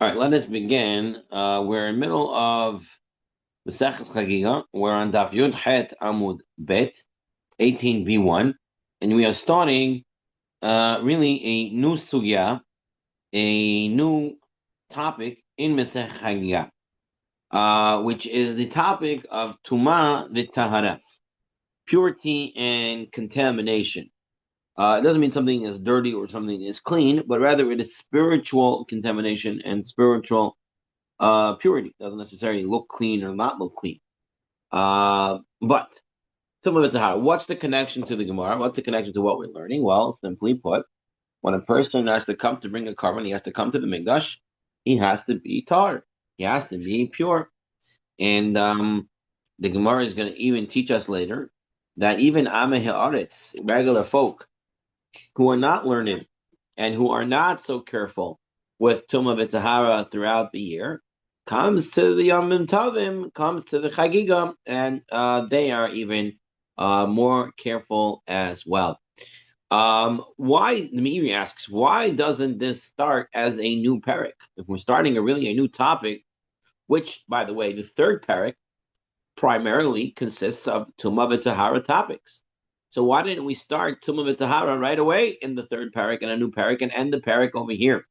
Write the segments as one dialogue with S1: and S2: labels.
S1: All right, let us begin. We're in the middle of the Chagiga. We're on Daf Yud Het Amud Bet 18b1, and we are starting really a new sugya, a new topic in Masech Chagiga, which is the topic of Tuma v'Tahara, purity and contamination. It doesn't mean something is dirty or something is clean, but rather it is spiritual contamination and spiritual purity. Doesn't necessarily look clean or not look clean. But some of it's how. What's the connection to the Gemara? What's the connection to what we're learning? Well, simply put, when a person has to come to bring a carbon, he has to come to the Mikdash. He has to be tar. He has to be pure. And the Gemara is going to even teach us later that even Ameh Haaretz, regular folk who are not learned and who are not so careful with Tumah V'Tahara throughout the year, comes to the Yom Tovim, comes to the Chagiga, and they are even more careful as well. Why, the Meiri asks, why doesn't this start as a new parak? If we're starting a new topic, which, by the way, the third parak primarily consists of Tumah V'Tahara topics. So why didn't we start Tumah V'Tahara right away in the third parak and a new parak and end the parak over here?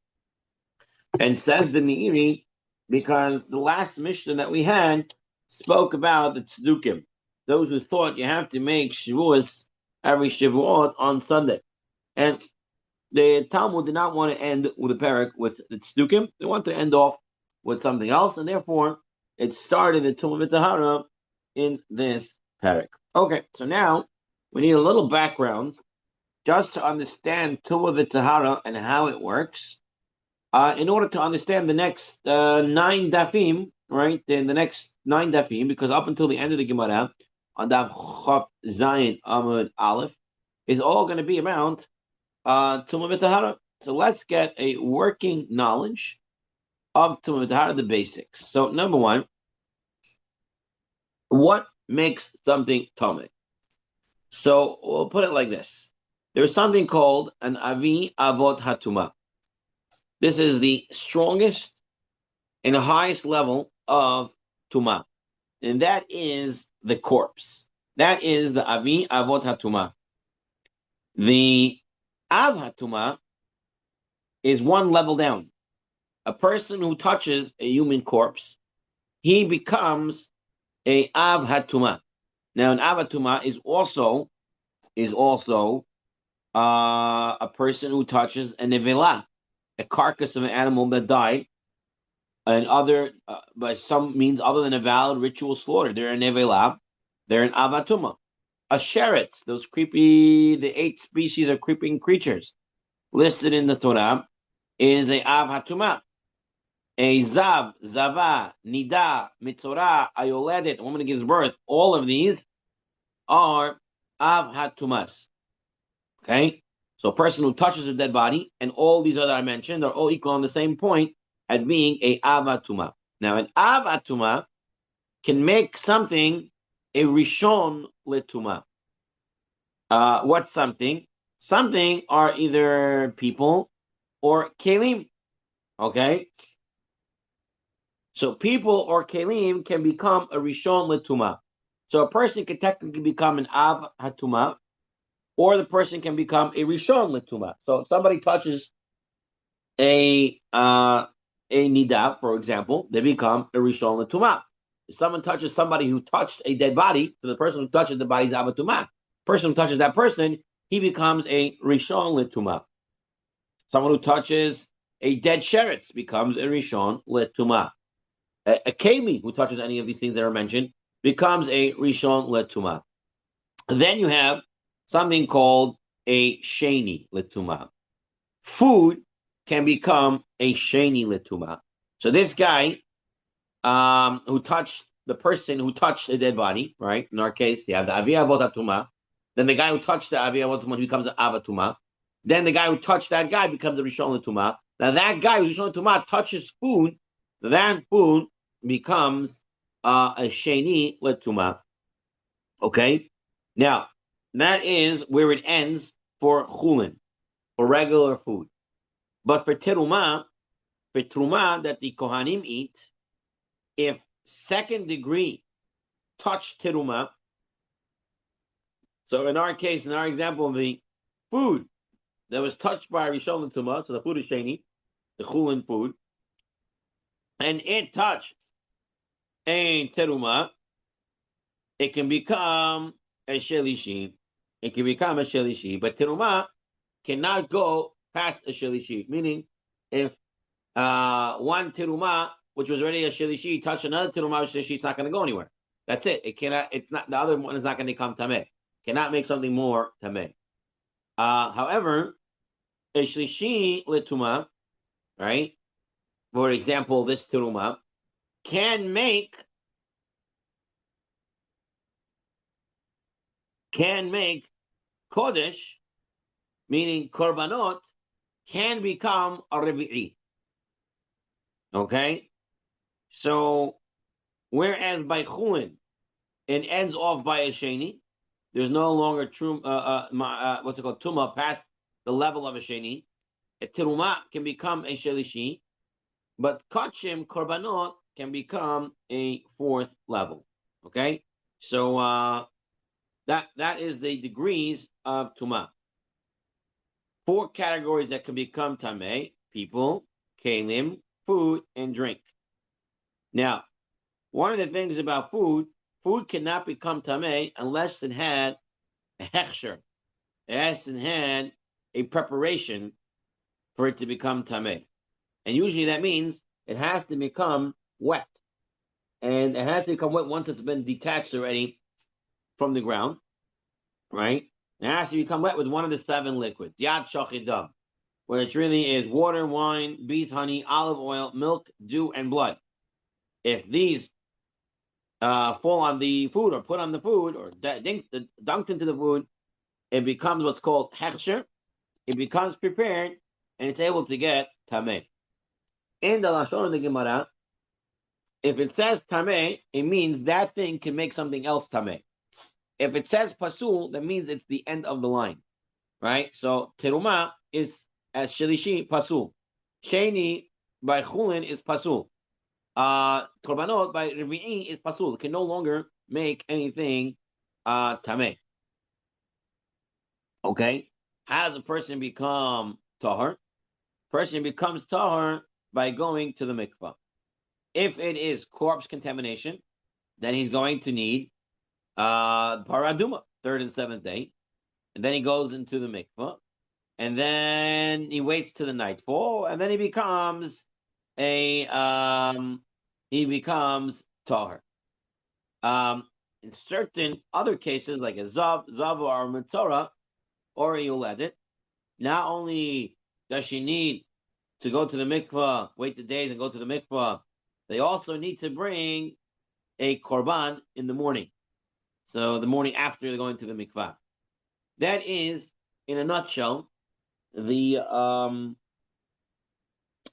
S1: And says the Meiri, because the last Mishnah that we had spoke about the Tzdukim, those who thought you have to make Shavuos every Shavuot on Sunday. And the Talmud did not want to end with a parak with the Tzdukim. They wanted to end off with something else, and therefore it started the Tumah V'Tahara in this parak. Okay, so now we need a little background just to understand Tumah V'Tahara and how it works. In order to understand the next 9 dafim, right? In the next 9 dafim, because up until the end of the Gemara, on Daf Chav Zayin Amud Aleph, is all going to be about Tumah V'Tahara. So let's get a working knowledge of Tumah V'Tahara, the basics. So number one, what makes something Tumah? So we'll put it like this. There's something called an Avi Avot Hatuma. This is the strongest and highest level of Tuma. And that is the corpse. That is the Avi Avot Hatuma. The Av Hatuma is one level down. A person who touches a human corpse, he becomes a Av Hatuma. Now, an Av Hatuma is also a person who touches a Nevelah, a carcass of an animal that died, and other by some means other than a valid ritual slaughter. They're a nevelah, they're an avatuma. A sheret, the 8 species of creeping creatures listed in the Torah, is a avatuma. A zav, zava, nida, mitzorah, ayoledet, a woman that gives birth, all of these are avhatumas. Okay? So a person who touches a dead body, and all these other I mentioned, are all equal on the same point at being a avatuma. Now, an avatuma can make something a rishon letuma. What's something? Something are either people or kelim. Okay? So people or kelim can become a rishon letuma. So a person can technically become an avatuma, or the person can become a rishon letuma. So if somebody touches a nida, for example, they become a rishon letuma. If someone touches somebody who touched a dead body, so the person who touches the body is avatuma. Person who touches that person, he becomes a rishon letuma. Someone who touches a dead sheretz becomes a rishon letuma. A keli who touches any of these things that are mentioned becomes a rishon letuma. Then you have something called a sheni letuma. Food can become a sheni letuma. So this guy who touched the person who touched a dead body, right? In our case, you have the avi avot hatuma. Then the guy who touched the avi avot hatuma becomes an avatuma. Then the guy who touched that guy becomes a rishon letuma. Now that guy who's rishon letuma touches food. That food becomes a sheni letuma. Okay. Now that is where it ends for chulin, for regular food. But for teruma, for truma that the kohanim eat, if second degree touched teruma. So in our case, in our example, the food that was touched by Rishon Tuma, so the food is sheni, the chulin food, and it touched a teruma, it can become a shelishi. It can become a shelishi, but teruma cannot go past a shelishi. Meaning, if one teruma, which was already a shelishi, touched another teruma shelishi, it's not going to go anywhere. That's it. It cannot. It's not. The other one is not going to become tameh. Cannot make something more tameh. However, a shlishi letuma, right? For example, this teruma can make kodesh, meaning korbanot, can become a revi'i. Okay, so whereas by chulin it ends off by a sheni, there's no longer what's it called, tuma past the level of a sheni. A teruma can become a shelishi, but kachim korbanot can become a fourth level. Okay, so that is the degrees of tuma. 4 categories that can become tameh: people, kalim, food, and drink. Now, one of the things about food cannot become tameh unless it had a hechsher. It had a preparation for it to become tameh. And usually that means it has to become wet. And it has to become wet once it's been detached already from the ground, right? It has to become wet with one of the 7 liquids. Yad shachidam, where it really is water, wine, bees, honey, olive oil, milk, dew, and blood. If these fall on the food or put on the food or dunked into the food, it becomes what's called hechsher. It becomes prepared, and it's able to get tameh. In the Lashon of the Gemara, if it says tameh, it means that thing can make something else tameh. If it says pasul, that means it's the end of the line, right? So teruma is as shelishi pasul. Sheni by chulin is pasul. Korbanot by revi'i is pasul. It can no longer make anything tameh. Okay, how does a person become tahor? Person becomes tahor by going to the mikvah. If it is corpse contamination, then he's going to need paraduma, 3rd and 7th day, and then he goes into the mikvah, and then he waits to the nightfall, and then he becomes tahor. In certain other cases, like a zav or a mitzora or a yoledet, not only does she need to go to the mikvah, wait the days and go to the mikvah, they also need to bring a korban in the morning. So the morning after they're going to the mikvah. That is, in a nutshell, the tumah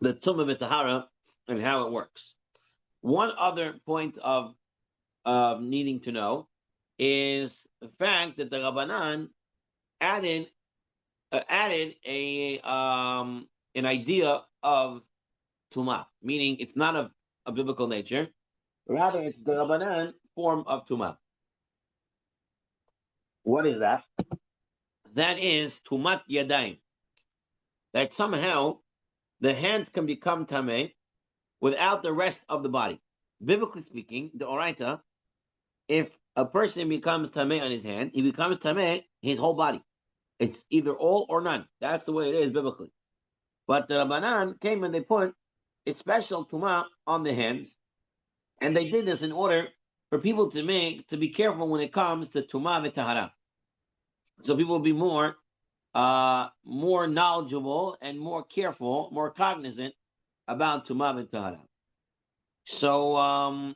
S1: v'tahara and how it works. One other point of needing to know is the fact that the Rabbanan added an idea of tumah, meaning it's not of a biblical nature, rather it's the Rabbanan form of tumah. What is that? That is tumat yadayim. That somehow the hands can become tameh without the rest of the body. Biblically speaking, the oraita, if a person becomes tameh on his hand, he becomes tameh his whole body. It's either all or none. That's the way it is biblically. But the Rabbanan came and they put a special tumah on the hands, and they did this in order for people to be careful when it comes to tumah v'tahara. So people will be more knowledgeable and more careful, more cognizant about tumah v'tahara. So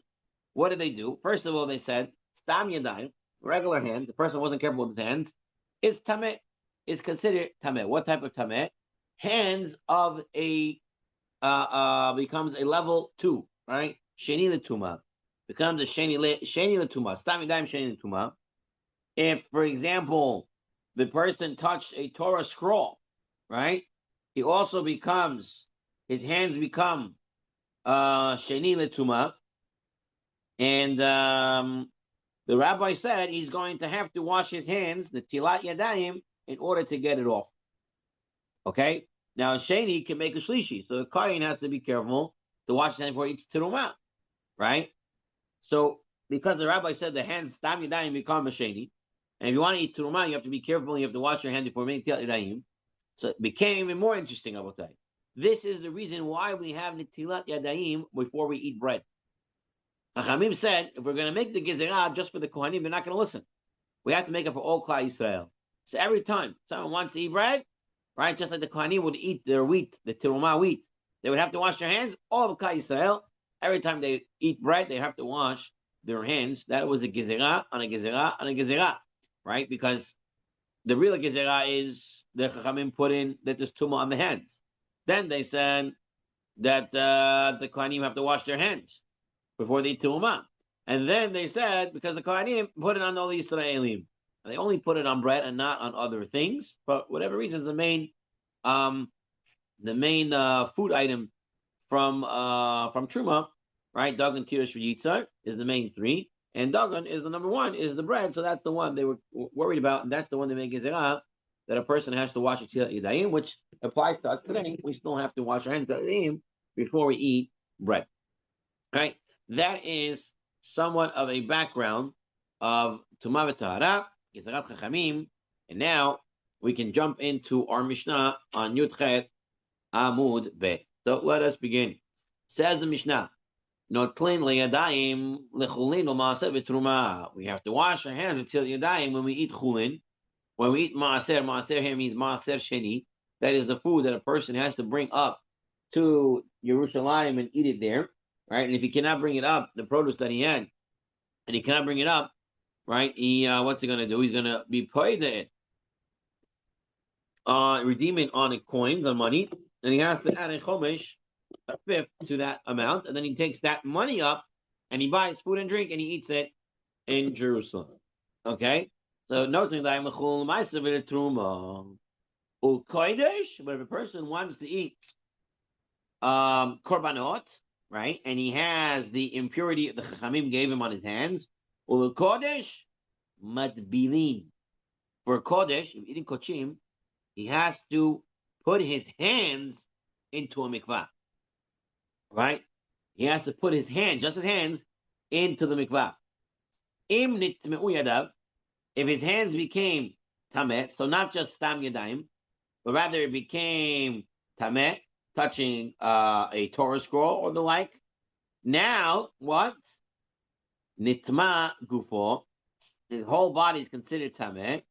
S1: what did they do? First of all, they said stam yadayim, regular hand. The person wasn't careful with his hands. Is tameh, is considered tameh. What type of tameh? Hands of a becomes a level 2, right? Sheni l'tumah becomes a sheni l'tumah. Stam yadayim sheni l'tumah. If, for example, the person touched a Torah scroll, right? He also becomes his hands become sheni letuma, and the rabbi said he's going to have to wash his hands, the tilat yadayim, in order to get it off. Okay? Now, sheni can make a shlishi, so the kohen has to be careful to wash his hands before he eats teruma, right? So, because the rabbi said the hands stam yadayim become a sheni, and if you want to eat teruma, you have to be careful. You have to wash your hands before making tilat yadayim. So it became even more interesting, I will tell you. This is the reason why we have netilat yadayim before we eat bread. Chachamim said, if we're going to make the gezerah just for the kohanim, they're not going to listen. We have to make it for all Klal Yisrael. So every time someone wants to eat bread, right, just like the kohanim would eat their wheat, the terumah wheat, they would have to wash their hands. All of Klal Yisrael, every time they eat bread, they have to wash their hands. That was a gezerah on a gezerah on a gezerah, right? Because the real gezerah is the chachamim put in that there's tumah on the hands. Then they said that the kohanim have to wash their hands before they eat terumah. And then they said, because the kohanim put it on all the Israelim. They only put it on bread and not on other things. But whatever reason, the main food item from Truma, right? Dagan, Tirish, Yitzar is the main three. And Dagan is the number one, is the bread. So that's the one they were worried about. And that's the one they make Gezerah, that a person has to wash his yadayim, which applies to us today. We still have to wash our hands before we eat bread. Right? That is somewhat of a background of Tumah v'Tahara, Gezerat Chachamim, and now we can jump into our Mishnah on Yudchet Amud Bet. So let us begin. Says the Mishnah, Notlin leyadayim lechulin u'maaser v'truma. We have to wash our hands until yadayim when we eat chulin. When we eat maaser here means maaser sheni. That is the food that a person has to bring up to Yerushalayim and eat it there. Right, and if he cannot bring it up, the produce that he had, and he cannot bring it up, right? What's he going to do? He's going to be paid it, redeem it on coins, on money, and he has to add a chomesh, a fifth to that amount, and then he takes that money up, and he buys food and drink, and he eats it in Jerusalem. Okay, so noting that but if a person wants to eat korbanot, right? And he has the impurity the Chachamim gave him on his hands. Ul Kodesh matbilin. For Kodesh, if eating kochim, he has to put his hands into a mikvah. Right? He has to put his hands, just his hands, into the mikvah. Im nitmeu yadav, if his hands became tamet, so not just stam yadayim, but rather it became tamet, touching a Torah scroll or the like. Now, what? Nitma gufo, his whole body is considered tameh,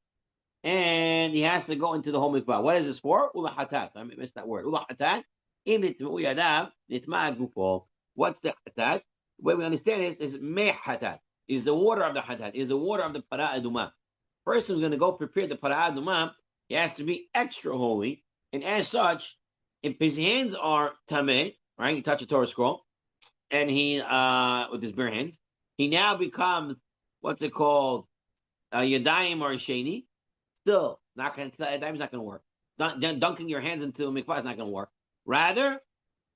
S1: and he has to go into the whole mikvah. What is this for? Ulahatat. I missed that word. Ulahatat. In nitmu yadav, nitma gufo. What's the hatat? The way we understand it is meh hatat. Is the water of the hatat. Is the water of the para aduma. Person who's going to go prepare the para aduma, he has to be extra holy, and as such, if his hands are tameh, right, you touch a Torah scroll, and he, with his bare hands, he now becomes, what's it called, yadayim or sheni. Still, yadayim's not going to work. Dunking your hands into a mikvah is not going to work. Rather,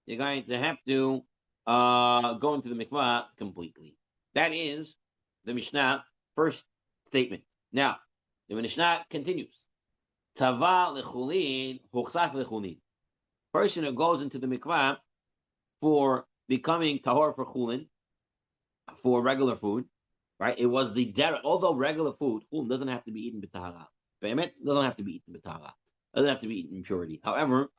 S1: you're going to have to go into the mikvah completely. That is the Mishnah first statement. Now, the Mishnah continues. Tava lechulin, huchsach lechulin. Person who goes into the mikvah for becoming tahor for chulin, for regular food, right? It was the derech. Although regular food, chulin doesn't have to be eaten b'tahara. Be'emet doesn't have to be eaten b'tahara. Doesn't have to be eaten in purity. However,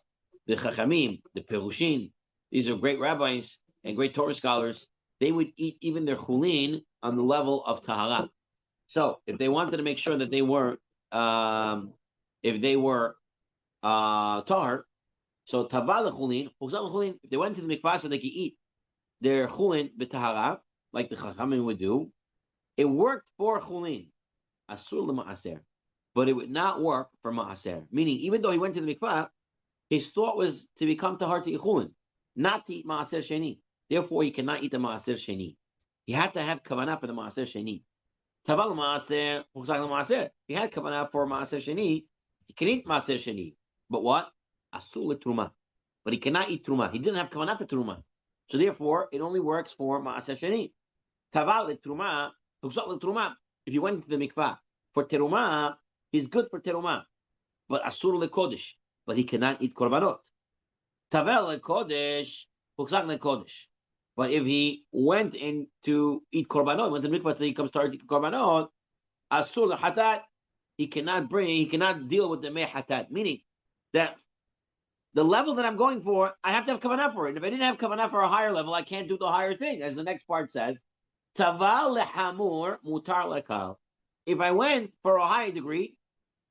S1: the chachamim, the perushin, these are great rabbis and great Torah scholars. They would eat even their chulin on the level of tahara. So, if they wanted to make sure that they were, tahar, so taval chulin, if they went to the mikvah so they could eat their chulin b'tahara, like the chachamim would do, it worked for chulin, asur l'maaser, but it would not work for maaser. Meaning, even though he went to the mikvah, his thought was to become tahar to eat chulin, not to eat maaser sheni. Therefore, he cannot eat the maaser sheni. He had to have kavanah for the maaser sheni. Taval maaser, maaser. He had kavanah for maaser sheni. He can eat maaser sheni, but what? Asur l'truma. but he cannot eat truma. He didn't have kavanah for truma, so therefore it only works for ma'aseh sheni. Taval truma, truma. If you went to the mikvah for teruma, he's good for teruma, but asur lekodesh, but he cannot eat korbanot. Tavel lekodesh, hukzak lekodesh. But if he went in to eat korbanot, went to the mikvah till he comes to eat korbanot, asur lehatat, he cannot deal with the meh hatat, meaning that the level that I'm going for, I have to have kavanah for it. And if I didn't have kavanah for a higher level, I can't do the higher thing. As the next part says, taval lehamur mutar lekal. If I went for a higher degree,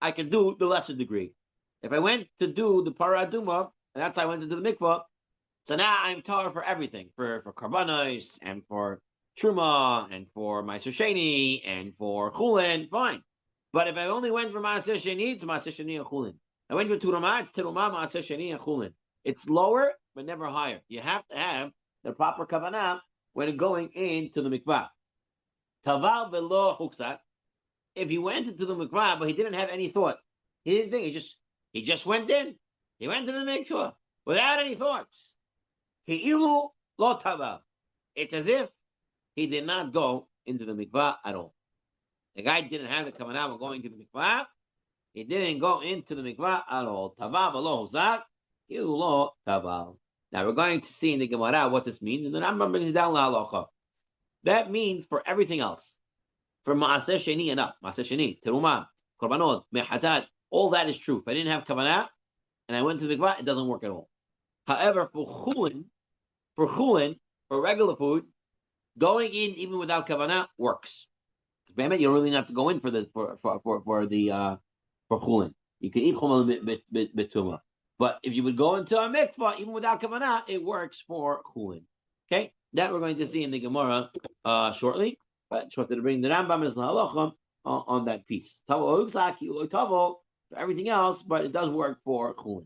S1: I can do the lesser degree. If I went to do the paraduma, and that's how I went to do the mikvah, so now I'm tar for everything, for karbanos, and for truma, and for ma'aser sheni, and for chulin, fine. But if I only went for ma'aser sheni, it's ma'aser sheni and chulin. I went for teruma, it's teruma, ma'aser sheni and chulin. It's lower, but never higher. You have to have the proper kavanah when going into the mikvah. Taval velo huksak. If he went into the mikvah, but he didn't have any thought, he didn't think. He just went in. He went to the mikvah without any thoughts. Hi'ilu lo taval. It's as if he did not go into the mikvah at all. The guy didn't have the kavanah of going to the mikvah. He didn't go into the mikvah at all. Taval velo huksak. Hi'ilu lo taval. Now we're going to see in the Gemara what this means, and then I'm bringing it down la halacha. That means for everything else. For ma'aseh sheni and up, ma'aseh sheni, teruma, korbanot, mehatat, all that is true. If I didn't have kavanah and I went to the mikvah, it doesn't work at all. However, for chulin, for regular food, going in even without kavanah works. You don't really have to go in for the for chulin. You can eat chulin betuma. But if you would go into a mikvah even without kavanah, it works for chulin. Okay, that we're going to see in the Gemara shortly. But just wanted to bring the Rambam as the halacha on that piece. For everything else, but it does work for chulin.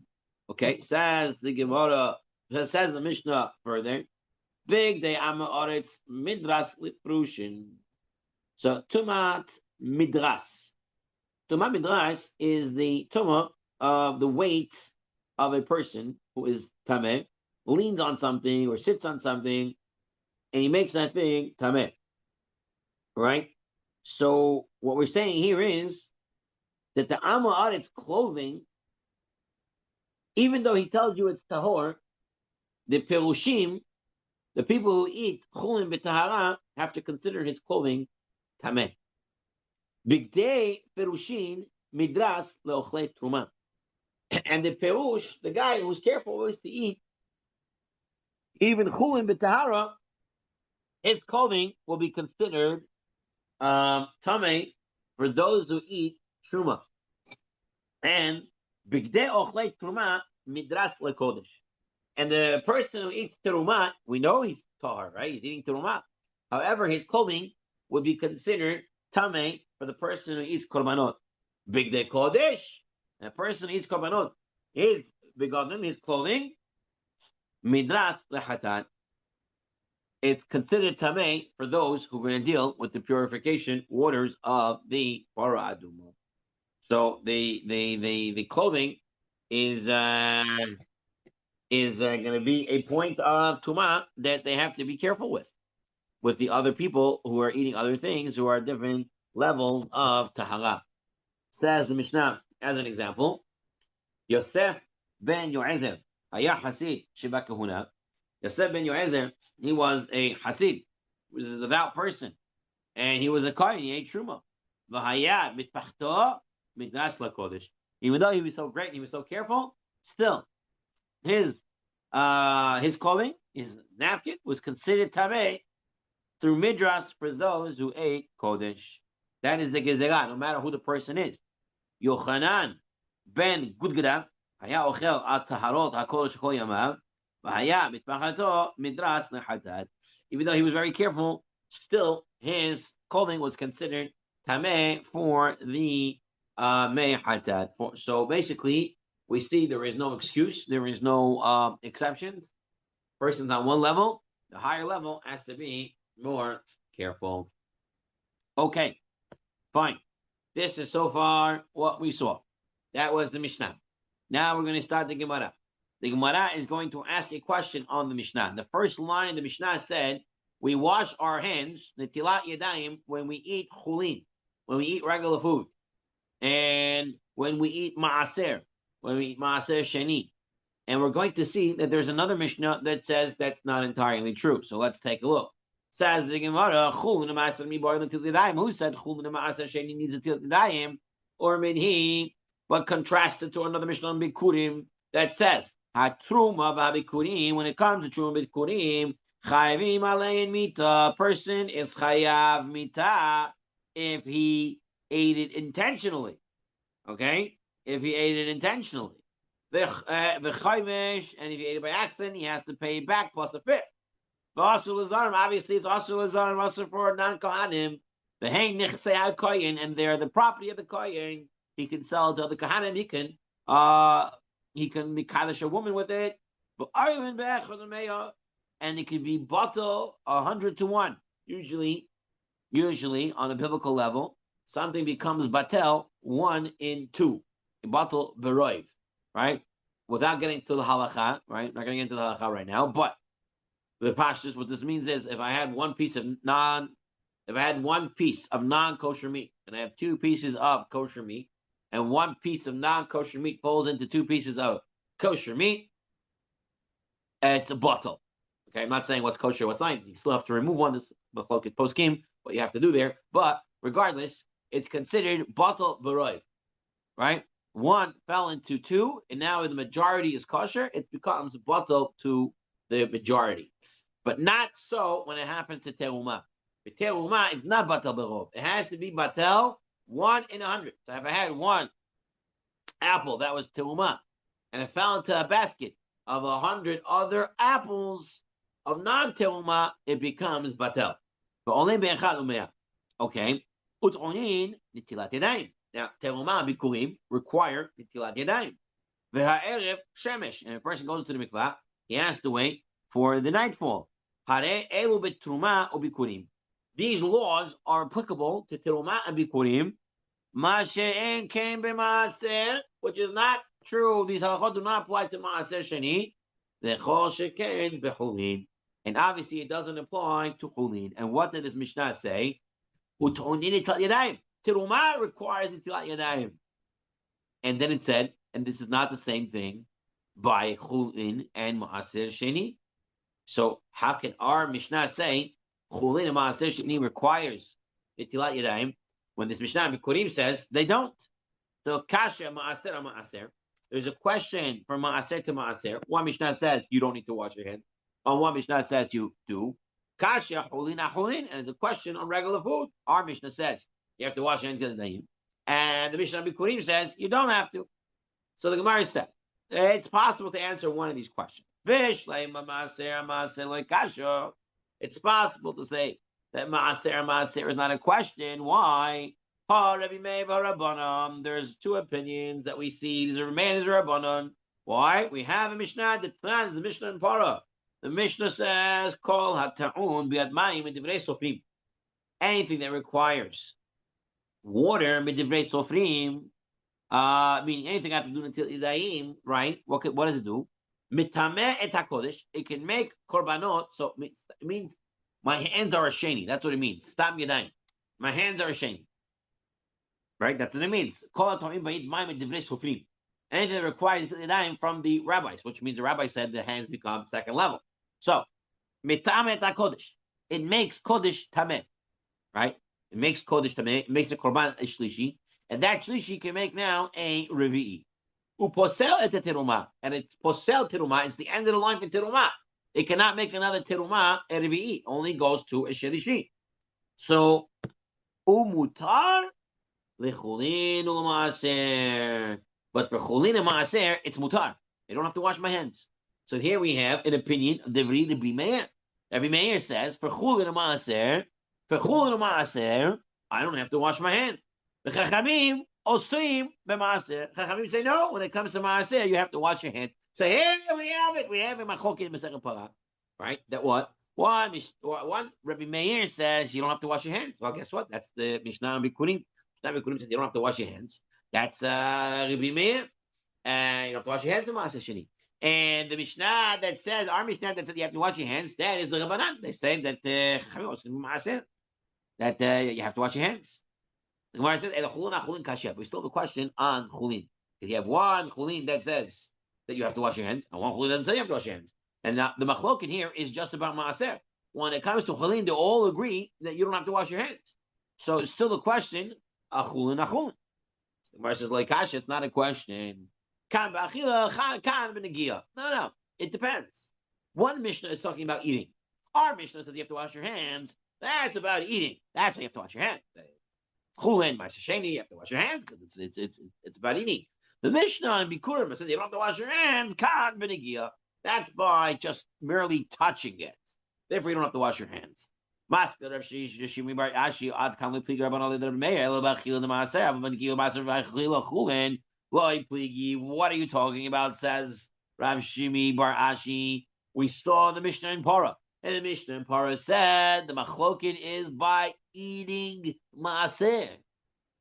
S1: Okay, says the Gemara, says the Mishnah further. Big day amaretz midras liprushin. So tumat midras. Tumat midras is the tuma of the weight of a person who is tameh, leans on something or sits on something, and he makes that thing tameh. Right? So what we're saying here is that the Aretz clothing, even though he tells you it's tahor, the perushim, the people who eat chulin b'tahara, have to consider his clothing tameh. Bigdei perushin midras leochlei truma. And the perush, the guy who's careful always to eat, even chulin b'tahara, his clothing will be considered tameh for those who eat truma. And bigdei ochlei truma midras lekodesh. And the person who eats teruma, we know he's tahar, right? He's eating teruma. However, his clothing would be considered tameh for the person who eats korbanot. Bigdei kodesh. And the person who eats korbanot, his begotten, his clothing, midras lehatat. It's considered tameh for those who are going to deal with the purification waters of the para aduma. So the clothing is going to be a point of tuma that they have to be careful with the other people who are eating other things who are different levels of tahara. Says the Mishnah as an example, Yosef ben Yoezer, Haya Hasid Shiva Kahuna. Yosef ben Yoezer, he was a Hasid, he was a devout person, and he was a Kohen, he ate Truma. V'haya mitpachto migdash lakodesh. Even though he was so great and he was so careful, still his clothing, his napkin, was considered tameh through midrash for those who ate kodesh. That is the gezerah, no matter who the person is. Yochanan ben Gudgada haya ochel at taharot hakol shekol yamav v'haya mitpachato midrash lechatat. Even though he was very careful, still his clothing was considered tameh for the mehatat. So basically, we see there is no excuse, there is no exceptions. Person's on one level, the higher level has to be more careful. Okay, fine. This is so far what we saw. That was the Mishnah. Now we're going to start the Gemara. the Gemara is going to ask a question on the Mishnah. The first line of the Mishnah said, we wash our hands, netilat yadayim, when we eat chulin, when we eat regular food, and when we eat maaser, when we eat maaser sheni. And we're going to see that there's another Mishnah that says that's not entirely true. So let's take a look. Says the Gemara, chulin maaser mibar netilat yadayim. Who said chulin maaser sheni needs a netilat yadayim? Or minhi, but contrasted to another Mishnah in Bikurim that says, Hatruma v'abikurim, when it comes to truma bikurim, chayvim alein mita, person is chayav mita if he ate it intentionally. Okay? If he ate it intentionally. The chayvish, and if he ate it by accident, he has to pay back plus a fifth. The asul azarim, obviously it's asul azarim, also for non-kohanim. The hang nichsei ha-koyin, and they're the property of the koyin. He can sell it to other kohanim, he can mikadosh a woman with it, but and it can be batel 100 to 1. Usually on a biblical level, something becomes batel 1 in 2. Batel beroiv, right? Without getting to the halacha, right? Not going to get into the halacha right now, but the pashtus, what this means is if I had one piece of non-kosher meat, and I have 2 pieces of kosher meat, and 1 piece of non-kosher meat falls into 2 pieces of kosher meat, it's a bottle. Okay, I'm not saying what's kosher, what's not. You still have to remove one. This is post-game, what you have to do there. But regardless, it's considered bottle beroiv, right? 1 fell into 2, and now the majority is kosher. It becomes bottle to the majority. But not so when it happens to teruma. The teruma is not batel berov. It has to be batel 1 in 100. So if I had 1 apple that was teruma, and it fell into a basket of 100 other apples of non-teruma, it becomes batel. But only be'echad u'mea. Okay. Ut'onin nitilat yadayim. Now, teruma bikurim require nitilat yadayim. V'ha'erev shemesh. And if a person goes to the mikvah, he has to wait for the nightfall. Hare elu betruma u'bikurim. These laws are applicable to teruma and bikurim. Ma she'en came b'maaser, which is not true. These halachot do not apply to maaser sheni. V'chol she'ken b'chulin. And obviously it doesn't apply to chulin. And what did this Mishnah say? U'to'onin nitilat yadayim. Teruma requires nitilat yadayim. And then it said, and this is not the same thing by chulin and maaser sheni. So how can our Mishnah say chulin and maaser sheni requires nitilat yadayim when this Mishnah Bikurim says they don't? So kasha maaser or maaser. There's a question from maaser to maaser. One Mishnah says you don't need to wash your hands. On one Mishnah says you do. Kasha chulin chulin, and it's a question on regular food. Our Mishnah says you have to wash your hands, and the Mishnah Bikurim says you don't have to. So the Gemara said it's possible to answer one of these questions. It's possible to say that maaser is not a question. Why? There's 2 opinions that we see. These are Rabbanon. Why? We have a Mishnah that plans the Mishnah in Para. The Mishnah says, "Kol hata'un bi'admayim midivrei sofrim." Anything that requires water midivrei sofrim, meaning anything I have to do until idayim, right? What does it do? Mitameh et hakodesh. It can make korbanot. So it means my hands are sheni. That's what it means. Stop yadayim. My hands are sheni. Right? That's what it means. Kol hata'un bi'admayim midivrei sofrim. Anything that requires yadayim from the rabbis, which means the rabbi said the hands become second level. So, mitameh et hakodesh. It makes kodesh tameh. Right? It makes kodesh tameh. It makes a korban a shlishi. And that shlishi can make now a revi'i. Uposel et teruma. And it's posel teruma. It's the end of the line for teruma. It cannot make another teruma a revi'i. Only goes to a shlishi. So, umutar lechulin u'maaser. But for chulin and maaser, it's mutar. I don't have to wash my hands. So here we have an opinion of Devri Rabbi Meir. Rabbi Meir says, for chulin and maaser, I don't have to wash my hands. The chachamim osrim b'maaser. Chachamim say no. When it comes to maaser, you have to wash your hands. So here we have it. We have it. Machokin Masechet Parah. Right? That what? One Rabbi Meir says you don't have to wash your hands. Well, guess what? That's the Mishnah Bikurim. Mishnah Bikurim says you don't have to wash your hands. That's Rabbi Meir. And you don't have to wash your hands in Maaser Sheni. And the Mishnah that says, our Mishnah that says you have to wash your hands, that is the Rabbanan. They say that you have to wash your hands. The Gemara says, we still have a question on chulin. Because you have one chulin that says that you have to wash your hands, and one chulin doesn't say you have to wash your hands. And now the machlokin here is just about maaser. When it comes to chulin, they all agree that you don't have to wash your hands. So it's still a question, achulin. The Gemara says, like kasha, it's not a question. No. It depends. One Mishnah is talking about eating. Our Mishnah says you have to wash your hands. That's about eating. That's why you have to wash your hands. Chulin, Ma'aseh you have to wash your hands because it's about eating. The Mishnah in Bikurim says you don't have to wash your hands. Kan b'negia. That's by just merely touching it. Therefore, you don't have to wash your hands. What are you talking about? Says Rav Shimi Bar Ashi. We saw the Mishnah in Parah. And the Mishnah in Parah said the machlokin is by eating maaser.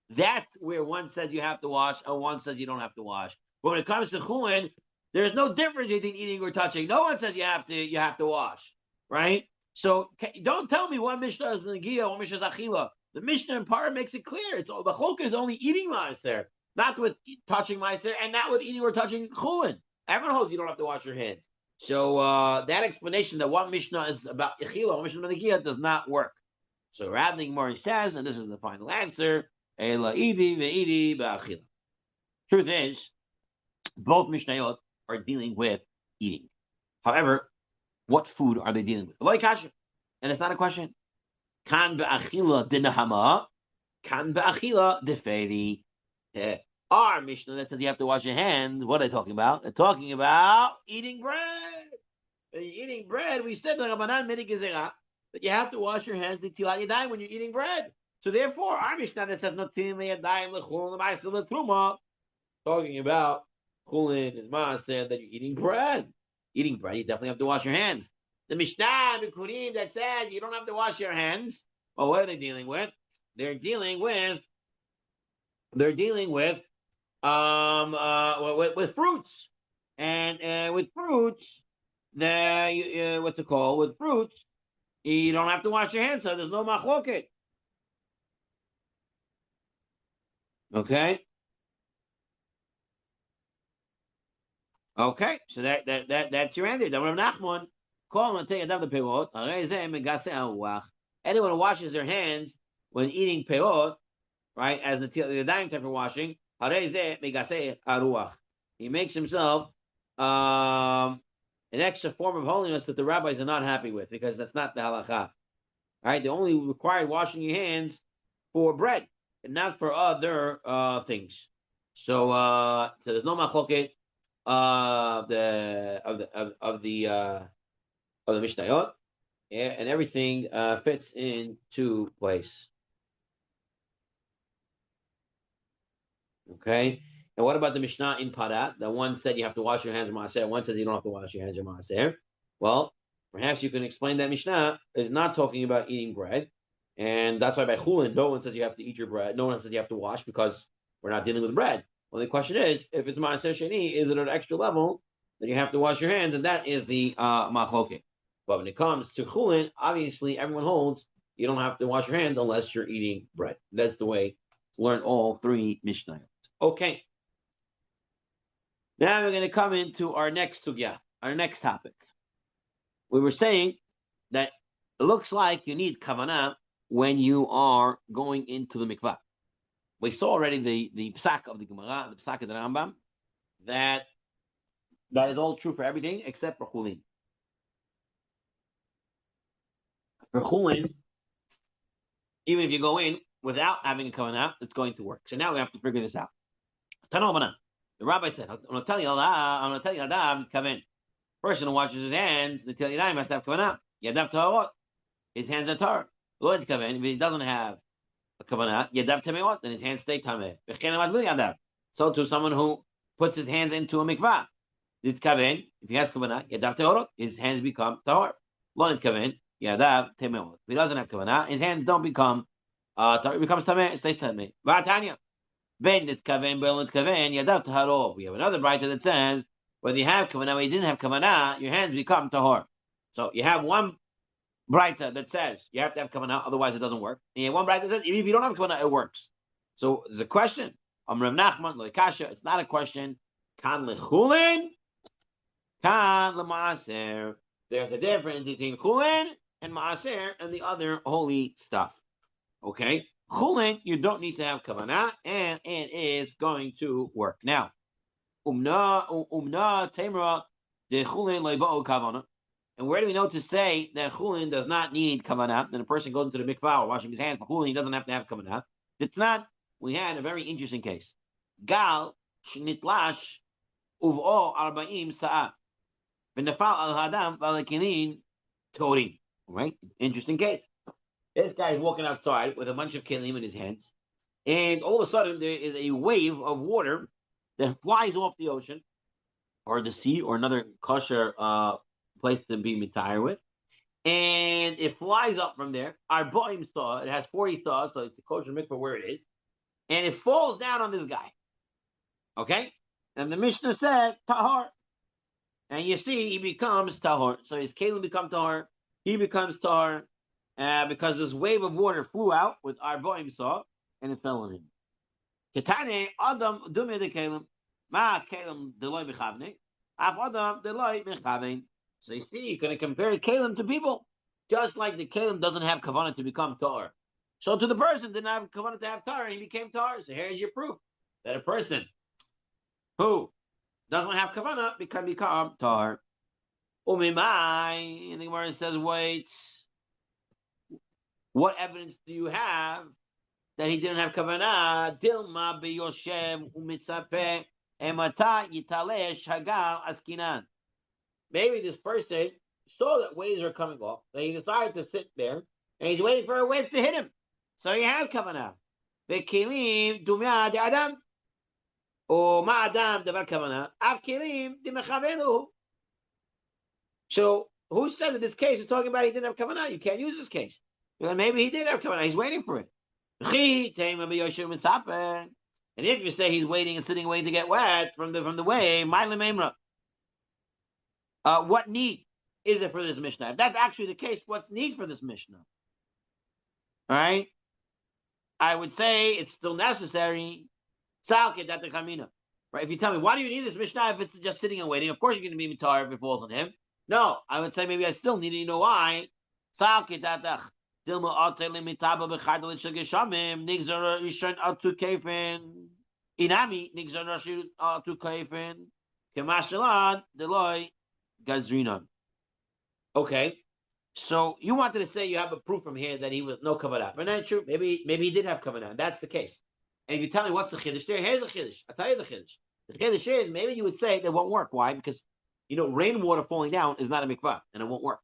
S1: That's where one says you have to wash and one says you don't have to wash. But when it comes to chulin, there's no difference between eating or touching. No one says you have to wash, right? So don't tell me one Mishnah is negia, one Mishnah is achila. The Mishnah in Parah makes it clear. It's the chulin is only eating maaser, not with touching maaser, and not with eating or touching chulin. Everyone holds you don't have to wash your hands. So that explanation that one Mishnah is about Yechila, one Mishnah about Negiah does not work. So Rav Gemara says, and this is the final answer, Ela Idi ve'idi ba'achila. Truth is, both Mishnayot are dealing with eating. However, what food are they dealing with? Like kasha, and it's not a question. Kan ba'achila dinahama, kan ba'achila deferi. Our Mishnah that says you have to wash your hands, what are they talking about? They're talking about eating bread. When you're eating bread, we said that you have to wash your hands when you're eating bread. So therefore, our Mishnah that says talking about chulin and maaser that you're eating bread. Eating bread, you definitely have to wash your hands. The Mishnah Bikurim that said you don't have to wash your hands. Well, what are they dealing with? They're dealing with with fruits, and with fruits, what's it called? With fruits, you don't have to wash your hands, so there's no machloket. Okay. Okay, so that's your answer. Nachman, call and take another perot. Anyone who washes their hands when eating perot, right, as the dying type of washing, he makes himself an extra form of holiness that the rabbis are not happy with, because that's not the halacha. Right? They only required washing your hands for bread and not for other things. So there's no machloket of the Mishnayot, and everything fits into place. Okay, and what about the Mishnah in Parat? The one said you have to wash your hands maaser, one says you don't have to wash your hands maaser. Well, perhaps you can explain that Mishnah is not talking about eating bread, and that's why by chulin, no one says you have to eat your bread. No one says you have to wash, because we're not dealing with bread. Well, the question is, if it's maaser sheni, is it an extra level that you have to wash your hands? And that is the machloket. But when it comes to chulin, obviously everyone holds you don't have to wash your hands unless you're eating bread. That's the way to learn all three Mishnayot. Okay. Now we're going to come into our next sugya, our next topic. We were saying that it looks like you need kavanah when you are going into the mikvah. We saw already the psak of the Gemara, the psak of the Rambam, that is all true for everything except for chulin. For chulin, even if you go in without having a kavanah, it's going to work. So now we have to figure this out. The rabbi said, I'm going to tell you Adam, kaven. Person who washes his hands, the Til Yadayim must have kavanah. Yadav taharot. His hands are tar. Lord kaven, if he doesn't have a kavanah, yadav tameot, then his hands stay tameh. So to someone who puts his hands into a mikvah, if he has kavanah, yadav taharot, his hands become tahor. Lord kaven, yadav tameot. If he doesn't have kavanah, his hands don't become tahor. It becomes tameh, it stays tameh. V'atanya. We have another writer that says whether you have kavanah or you didn't have kavanah, your hands become tahor. So you have one Braita that says you have to have kavanah, otherwise it doesn't work. And you have one Braita that says even if you don't have kavanah, it works. So there's a question. Rav Nachman loikasha. It's not a question. Kan lechulin, kan lemaaser. There's a difference between chulin and maaser and the other holy stuff. Okay, chulin you don't need to have kavanah, and it is going to work. Now, umna temra de chulin leibao kavanah. And where do we know to say that chulin does not need kavanah? Then a person goes into the mikvah or washing his hands for chulin, he doesn't have to have kavanah. It's not. We had a very interesting case. Gal shnitlash uvo arba'im sa'a v'nafal al hadam v'alekilin torim. Right? Interesting case. This guy is walking outside with a bunch of kelim in his hands, and all of a sudden there is a wave of water that flies off the ocean or the sea or another kosher place to be mitayr with, and it flies up from there. Our boim saw it has 40 saws, so it's a kosher mikvah where it is, and it falls down on this guy. Okay, and the Mishnah said tahor, and you see he becomes tahor. So his kelim become tahor, he becomes tahor because this wave of water flew out with our boim saw and it fell on him. Ketane adam dume de kelim ma kelim deloy mechavne af adam deloy mechaven. So you see, you're going to compare Kalim to people, just like the Kalim doesn't have kavanah to become tar. So to the person didn't have kavanah to have tar, and he became tar. So here's your proof that a person who doesn't have kavanah can become tar. Umimai, and the Gemara says, wait, what evidence do you have that he didn't have kavanah? Dilma biyoshem umitzapeh emata yitalesh hagal askinan. Maybe this person saw that waves are coming off, and he decided to sit there, and he's waiting for a wave to hit him. So he has kavanah. Ve'kelim dumya de adam, or ma adam devar kavanah. Av kelim de mechavenu. So who said that this case is talking about he didn't have kavanah? You can't use this case. Because maybe he did have kavanah. He's waiting for it. And if you say he's waiting and sitting waiting to get wet from the wave, ma'ilem emra. What need is it for this Mishnah? If that's actually the case, what's need for this Mishnah? All right? I would say it's still necessary. Right? If you tell me, why do you need this Mishnah if it's just sitting and waiting? Of course you're going to be mitar if it falls on him. No, I would say maybe I still need it. You know why? Gazrinon. Okay, so you wanted to say you have a proof from here that he was no kavanah, but not true. Maybe he did have kavanah. That's the case. And if you tell me what's the chiddush there, here's the chiddush. I'll tell you the chiddush. The chiddush is maybe you would say that won't work. Why? Because rainwater falling down is not a mikvah, and it won't work.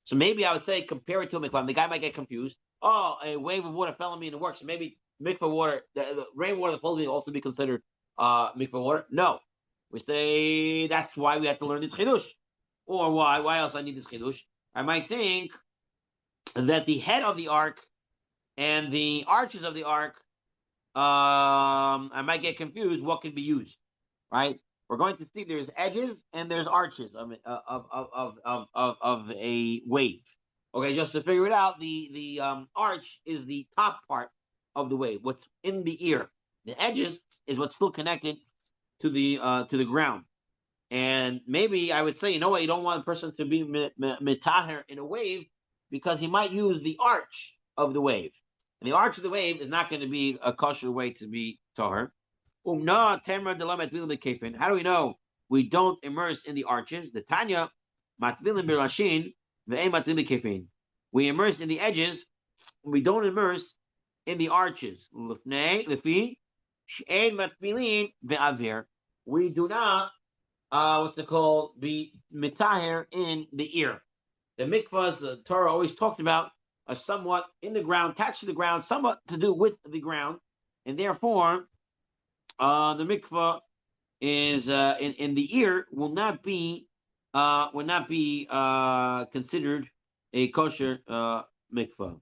S1: So maybe I would say compare it to a mikvah. And the guy might get confused. Oh, a wave of water fell on me and it works. So maybe mikvah water, the rainwater that falls on me, also be considered mikvah water. No, we say that's why we have to learn this chiddush. Or why? Why else I need this chidush? I might think that the head of the ark and the arches of the ark, I might get confused. What can be used, right? We're going to see there's edges and there's arches of a wave. Okay, just to figure it out, the arch is the top part of the wave, what's in the ear. The edges is what's still connected to the ground. And maybe I would say, you don't want a person to be mitaher in a wave because he might use the arch of the wave. And the arch of the wave is not going to be a kosher way to be tahor. How do we know we don't immerse in the arches? The Tanya, we immerse in the edges, we don't immerse in the arches. We do not be mitahir in the ear. The mikvahs, the Torah always talked about, are somewhat in the ground, attached to the ground, somewhat to do with the ground, and therefore, the mikvah is in the ear will not be considered a kosher mikvah.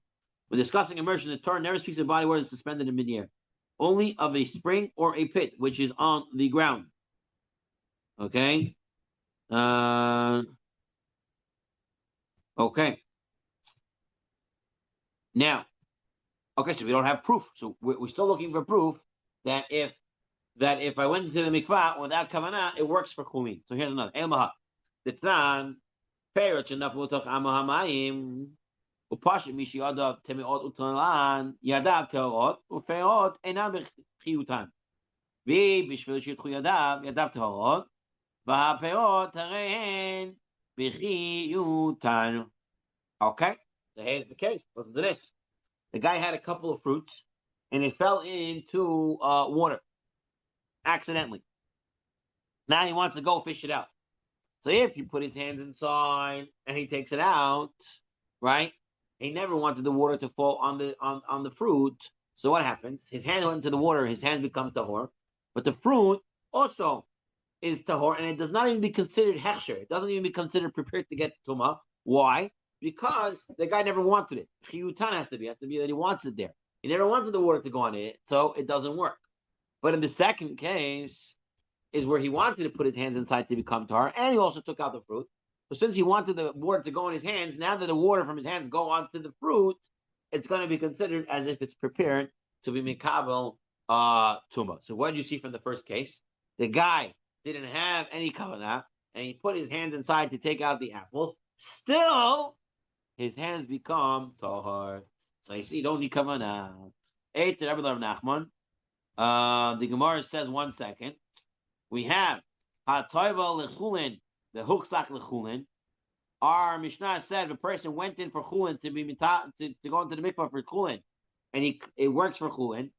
S1: When discussing immersion, the Torah never speaks of body water suspended in midair, only of a spring or a pit which is on the ground. Okay, Okay. Now, okay, so we don't have proof. So we're still looking for proof that if I went into the mikvah without kavanah, it works for chulin. So here's another. El maha. The tran peretz enough mutoch amahamayim. Upashim mishi yadav temiot utalan yadav teorot ufeot enam b'chiyutan. ובשביל שיתחו ידיו טהורות, והפירות הרי הן בחיותן. Okay, so here's the case. Listen to this. The guy had a couple of fruits, and it fell into water accidentally. Now he wants to go fish it out. So if you put his hands inside and he takes it out, right? He never wanted the water to fall on the fruit. So what happens? His hand went into the water. His hands become tahor. But the fruit also is tahor, and it does not even be considered hechsher. It doesn't even be considered prepared to get tumah. Why? Because the guy never wanted it. Chiyutan has to be that he wants it there. He never wanted the water to go on it, so it doesn't work. But in the second case, is where he wanted to put his hands inside to become tahor, and he also took out the fruit. So since he wanted the water to go in his hands, now that the water from his hands go onto the fruit, it's going to be considered as if it's prepared to be mikabel tumah. So what did you see from the first case? The guy didn't have any kavanah, and he put his hands inside to take out the apples. Still, his hands become tahor. So you see, don't need kavanah. Eight to Rabbi Nachman. The Gemara says 1 second. We have ha'toiva lechulin, the huchsak lechulin. Our Mishnah said if a person went in for chulin to be to go into the mikvah for chulin, and it works for chulin.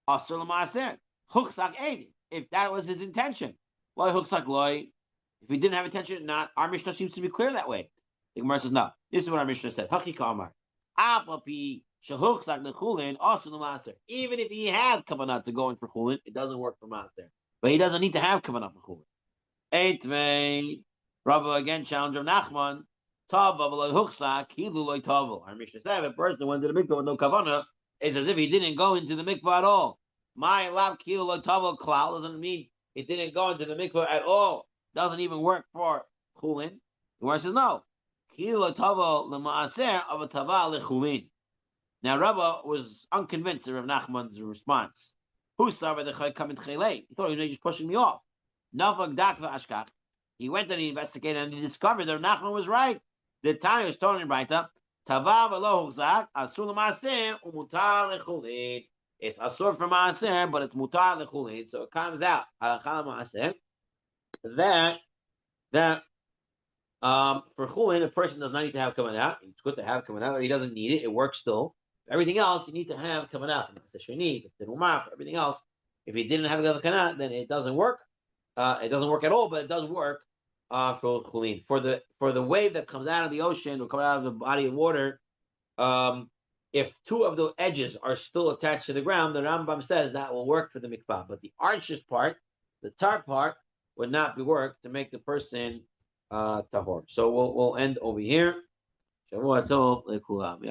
S1: Asur l'maaser. Huchsak ein. If that was his intention. Why huchsak loy? If he didn't have intention, not. Our Mishnah seems to be clear that way. The Gemara says, no. This is what our Mishnah said. Hakika amar. Apapi shehuchsak lechulin asur l'maaser. Even if he had kavanah to go in for chulin, it doesn't work for maaser. But he doesn't need to have kavanah for chulin. Eitvei. Rabbi again challenge of Nachman. Tava v'loy huchsak hilu loy tavo. Our Mishnah said if a person went to the mikvah with no kavanah, it's as if he didn't go into the mikvah at all. My lav kilo lo tavo klal doesn't mean it didn't go into the mikvah at all. Doesn't even work for chulin. The word says no. Kilo tavo lemaaser of a tava lechulin. Now Rabba was unconvinced of Rav Nachman's response. Who saw the chay coming chelei? He thought he was just pushing me off. Nafag dakva ashkach. He went and he investigated and he discovered that Rav Nachman was right. The Tanya was told him right up. Tava v'lo huchzak asur l'maaser umutar lechulin. It's asur for maaser, but it's mutar lechulin. So it comes out halakha maaser that for chulin a person does not need to have kavanah. It's good to have kavanah, but he doesn't need it. It works still. Everything else you need to have kavanah. Everything else. If he didn't have kavanah, then it doesn't work. It doesn't work at all, but it does work for chulin. For the wave that comes out of the ocean or comes out of the body of water, if two of the edges are still attached to the ground, the Rambam says that will work for the mikvah. But the arches part, the tar part, would not be worked to make the person tahor. So we'll end over here. Shavua tov lekulam.